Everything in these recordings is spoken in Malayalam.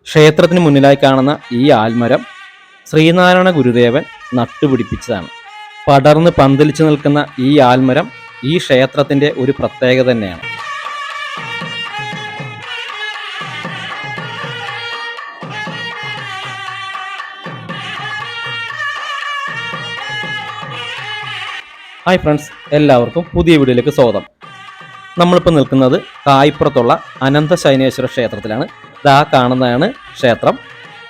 ക്ഷേത്രത്തിന് മുന്നിലായി കാണുന്ന ഈ ആൽമരം ശ്രീനാരായണ ഗുരുദേവൻ നട്ടുപിടിപ്പിച്ചതാണ്. പടർന്ന് പന്തലിച്ചു നിൽക്കുന്ന ഈ ആൽമരം ഈ ക്ഷേത്രത്തിൻ്റെ ഒരു പ്രത്യേകത തന്നെയാണ്. ഹായ് ഫ്രണ്ട്സ്, എല്ലാവർക്കും പുതിയ വീഡിയോയിലേക്ക് സ്വാഗതം. നമ്മളിപ്പോൾ നിൽക്കുന്നത് കായിപ്പുറത്തുള്ള അനന്തശയനേശ്വര ക്ഷേത്രത്തിലാണ്. ഇതാ കാണുന്നതാണ് ക്ഷേത്രം.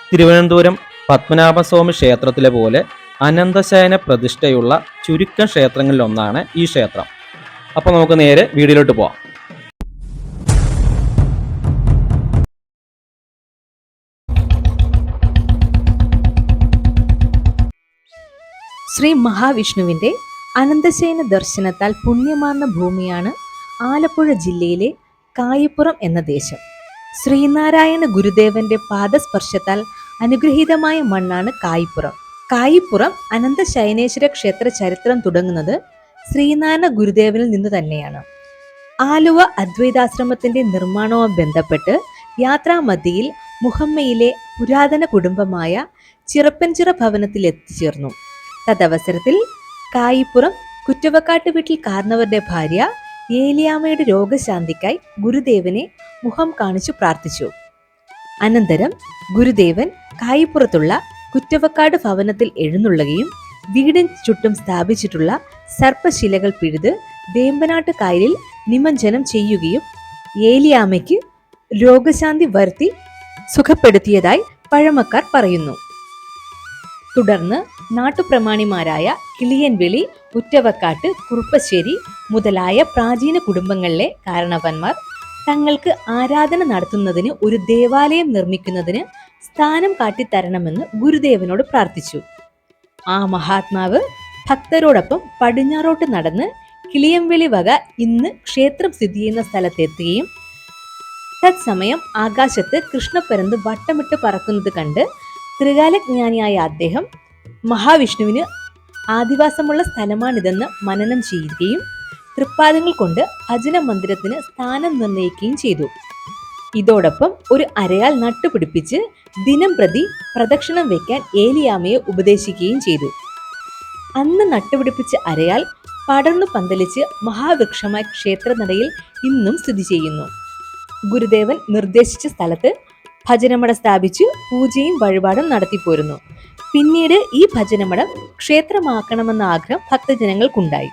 തിരുവനന്തപുരം പത്മനാഭസ്വാമി ക്ഷേത്രത്തിലെ പോലെ അനന്തശയന പ്രതിഷ്ഠയുള്ള ചുരുക്കം ക്ഷേത്രങ്ങളിലൊന്നാണ് ഈ ക്ഷേത്രം. അപ്പോൾ നമുക്ക് നേരെ വീഡിയോയിലോട്ട് പോവാം. ശ്രീ മഹാവിഷ്ണുവിൻ്റെ അനന്തശയന ദർശനത്താൽ പുണ്യമാർന്ന ഭൂമിയാണ് ആലപ്പുഴ ജില്ലയിലെ കായിപ്പുറം എന്ന ദേശം. ശ്രീനാരായണ ഗുരുദേവന്റെ പാദസ്പർശത്താൽ അനുഗ്രഹീതമായ മണ്ണാണ് കായിപ്പുറം. കായിപ്പുറം അനന്തശയനേശ്വര ക്ഷേത്ര ചരിത്രം തുടങ്ങുന്നത് ശ്രീനാരായണ ഗുരുദേവനിൽ നിന്ന് തന്നെയാണ്. ആലുവ അദ്വൈതാശ്രമത്തിന്റെ നിർമ്മാണവുമായി ബന്ധപ്പെട്ട് യാത്രാമധ്യയിൽ മുഹമ്മയിലെ പുരാതന കുടുംബമായ ചിറപ്പൻചിറ ഭവനത്തിൽ എത്തിച്ചേർന്നു. തദവസരത്തിൽ കായിപ്പുറം കുറ്റവക്കാട്ട് വീട്ടിൽ കാരണവരുടെ ഭാര്യ ഏലിയാമ്മയുടെ രോഗശാന്തിക്കായി ഗുരുദേവനെ മുഖം കാണിച്ചു പ്രാർത്ഥിച്ചു. അനന്തരം ഗുരുദേവൻ കായിപ്പുറത്തുള്ള കുറ്റവക്കാട് ഭവനത്തിൽ എഴുന്നള്ളുകയും വീടിന് ചുറ്റും സ്ഥാപിച്ചിട്ടുള്ള സർപ്പശിലകൾ പിഴുത് വേമ്പനാട്ട് കായലിൽ നിമജ്ജനം ചെയ്യുകയും ഏലിയാമ്മയ്ക്ക് രോഗശാന്തി വരുത്തി സുഖപ്പെടുത്തിയതായി പഴമക്കാർ പറയുന്നു. തുടർന്ന് നാട്ടുപ്രമാണിമാരായ കിളിയൻവിളി, കുറ്റവക്കാട്ട്, കുറുപ്പശ്ശേരി മുതലായ പ്രാചീന കുടുംബങ്ങളിലെ കാരണവന്മാർ തങ്ങൾക്ക് ആരാധന നടത്തുന്നതിന് ഒരു ദേവാലയം നിർമ്മിക്കുന്നതിന് സ്ഥാനം കാട്ടിത്തരണമെന്ന് ഗുരുദേവനോട് പ്രാർത്ഥിച്ചു. ആ മഹാത്മാവ് ഭക്തരോടൊപ്പം പടിഞ്ഞാറോട്ട് നടന്ന് കിളിയൻവിളി വക ഇന്ന് ക്ഷേത്രം സ്ഥിതി ചെയ്യുന്ന സ്ഥലത്തെത്തുകയും തത്സമയം ആകാശത്ത് കൃഷ്ണപ്പരന്ത് വട്ടമിട്ട് പറക്കുന്നത് കണ്ട് ത്രികാലജ്ഞാനിയായ അദ്ദേഹം മഹാവിഷ്ണുവിന് ആദിവാസമുള്ള സ്ഥലമാണിതെന്ന് മനനം ചെയ്യുകയും തൃപ്പാദങ്ങൾ കൊണ്ട് ഭജന മന്ദിരത്തിന് സ്ഥാനം നിർണയിക്കുകയും ചെയ്തു. ഇതോടൊപ്പം ഒരു അരയാൽ നട്ടുപിടിപ്പിച്ച് ദിനം പ്രതി പ്രദക്ഷിണം വയ്ക്കാൻ ഏലിയാമ്മയെ ഉപദേശിക്കുകയും ചെയ്തു. അന്ന് നട്ടുപിടിപ്പിച്ച അരയാൽ പടർന്നു പന്തലിച്ച് മഹാവൃക്ഷമായി ക്ഷേത്രനടയിൽ ഇന്നും സ്ഥിതി ചെയ്യുന്നു. ഗുരുദേവൻ നിർദ്ദേശിച്ച സ്ഥലത്ത് ഭജനമട സ്ഥാപിച്ച് പൂജയും വഴിപാടും നടത്തിപ്പോരുന്നു. പിന്നീട് ഈ ഭജനമഠം ക്ഷേത്രമാക്കണമെന്ന ആഗ്രഹം ഭക്തജനങ്ങൾക്കുണ്ടായി.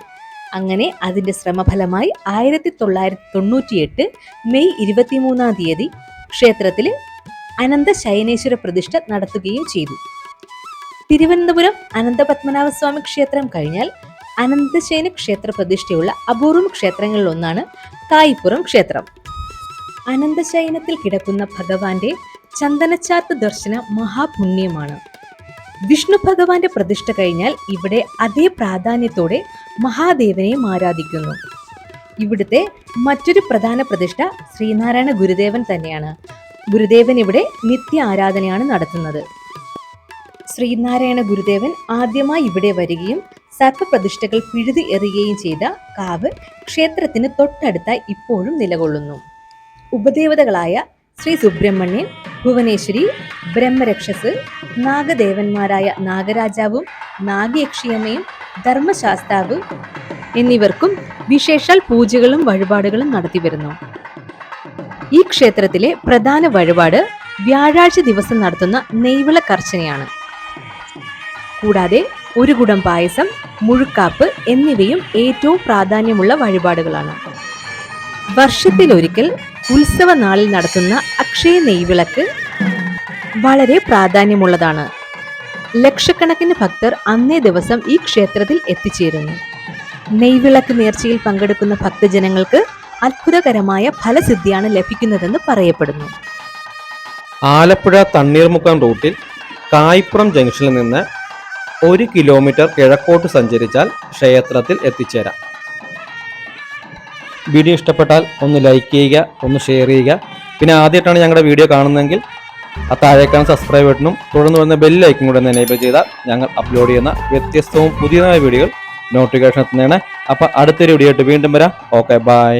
അങ്ങനെ അതിന്റെ ശ്രമഫലമായി 1998 മെയ് 23 ക്ഷേത്രത്തിൽ അനന്തശയനേശ്വര പ്രതിഷ്ഠ നടത്തുകയും ചെയ്തു. തിരുവനന്തപുരം അനന്തപത്മനാഭസ്വാമി ക്ഷേത്രം കഴിഞ്ഞാൽ അനന്തശയന ക്ഷേത്ര പ്രതിഷ്ഠയുള്ള അപൂർവം ക്ഷേത്രങ്ങളിലൊന്നാണ് കായിപ്പുറം ക്ഷേത്രം. അനന്തശയനത്തിൽ കിടക്കുന്ന ഭഗവാന്റെ ചന്ദനച്ചാർത്ത് ദർശനം മഹാപുണ്യമാണ്. വിഷ്ണു ഭഗവാന്റെ പ്രതിഷ്ഠ കഴിഞ്ഞാൽ ഇവിടെ അതേ പ്രാധാന്യത്തോടെ മഹാദേവനെയും ആരാധിക്കുന്നു. ഇവിടുത്തെ മറ്റൊരു പ്രധാന പ്രതിഷ്ഠ ശ്രീനാരായണ ഗുരുദേവൻ തന്നെയാണ്. ഗുരുദേവൻ ഇവിടെ നിത്യ ആരാധനയാണ് നടത്തുന്നത്. ശ്രീനാരായണ ഗുരുദേവൻ ആദ്യമായി ഇവിടെ വരികയും സർപ്പപ്രതിഷ്ഠകൾ പിഴുതി എറിയുകയും ചെയ്ത കാവ് ക്ഷേത്രത്തിന് തൊട്ടടുത്തായി ഇപ്പോഴും നിലകൊള്ളുന്നു. ഉപദേവതകളായ ശ്രീ സുബ്രഹ്മണ്യൻ, ഭുവനേശ്വരി, ബ്രഹ്മരക്ഷസ്, നാഗദേവന്മാരായ നാഗരാജാവും നാഗയക്ഷിയമ്മയും ധർമ്മശാസ്താവ് എന്നിവർക്കും വിശേഷാൽ പൂജകളും വഴിപാടുകളും നടത്തിവരുന്നു. ഈ ക്ഷേത്രത്തിലെ പ്രധാന വഴിപാട് വ്യാഴാഴ്ച ദിവസം നടത്തുന്ന നെയ്വിളക്കർച്ചനയാണ്. കൂടാതെ ഒരു കുടം പായസം, മുഴുക്കാപ്പ് എന്നിവയും ഏറ്റവും പ്രാധാന്യമുള്ള വഴിപാടുകളാണ്. വർഷത്തിലൊരിക്കൽ ഉത്സവ നാളിൽ നടത്തുന്ന അക്ഷയ നെയ്വിളക്ക് വളരെ പ്രാധാന്യമുള്ളതാണ്. ലക്ഷക്കണക്കിന് ഭക്തർ അന്നേ ദിവസം ഈ ക്ഷേത്രത്തിൽ എത്തിച്ചേരുന്നു. നെയ്വിളക്ക് നേർച്ചയിൽ പങ്കെടുക്കുന്ന ഭക്തജനങ്ങൾക്ക് അത്ഭുതകരമായ ഫലസിദ്ധിയാണ് ലഭിക്കുന്നതെന്ന് പറയപ്പെടുന്നു. ആലപ്പുഴ തണ്ണീർമുക്കം റൂട്ടിൽ കായിപ്പുറം ജംഗ്ഷനിൽ നിന്ന് 1 കിലോമീറ്റർ കിഴക്കോട്ട് സഞ്ചരിച്ചാൽ ക്ഷേത്രത്തിൽ എത്തിച്ചേരാം. വീഡിയോ ഇഷ്ടപ്പെട്ടാൽ ഒന്ന് ലൈക്ക് ചെയ്യുക, ഒന്ന് ഷെയർ ചെയ്യുക. പിന്നെ ആദ്യമായിട്ടാണ് ഞങ്ങളുടെ വീഡിയോ കാണുന്നതെങ്കിൽ ആ താഴേക്കാണ് സബ്സ്ക്രൈബ് ബട്ടണും തുടർന്ന് വരുന്ന ബെല്ലൈക്കും കൂടെ ഒന്ന് എനേബിൾ ചെയ്താൽ ഞങ്ങൾ അപ്ലോഡ് ചെയ്യുന്ന വ്യത്യസ്തവും പുതിയതായ വീഡിയോകൾ നോട്ടിഫിക്കേഷൻ എത്തുന്നതാണ്. അപ്പോൾ അടുത്തൊരു വീഡിയോ ആയിട്ട് വീണ്ടും വരാം. Okay, by.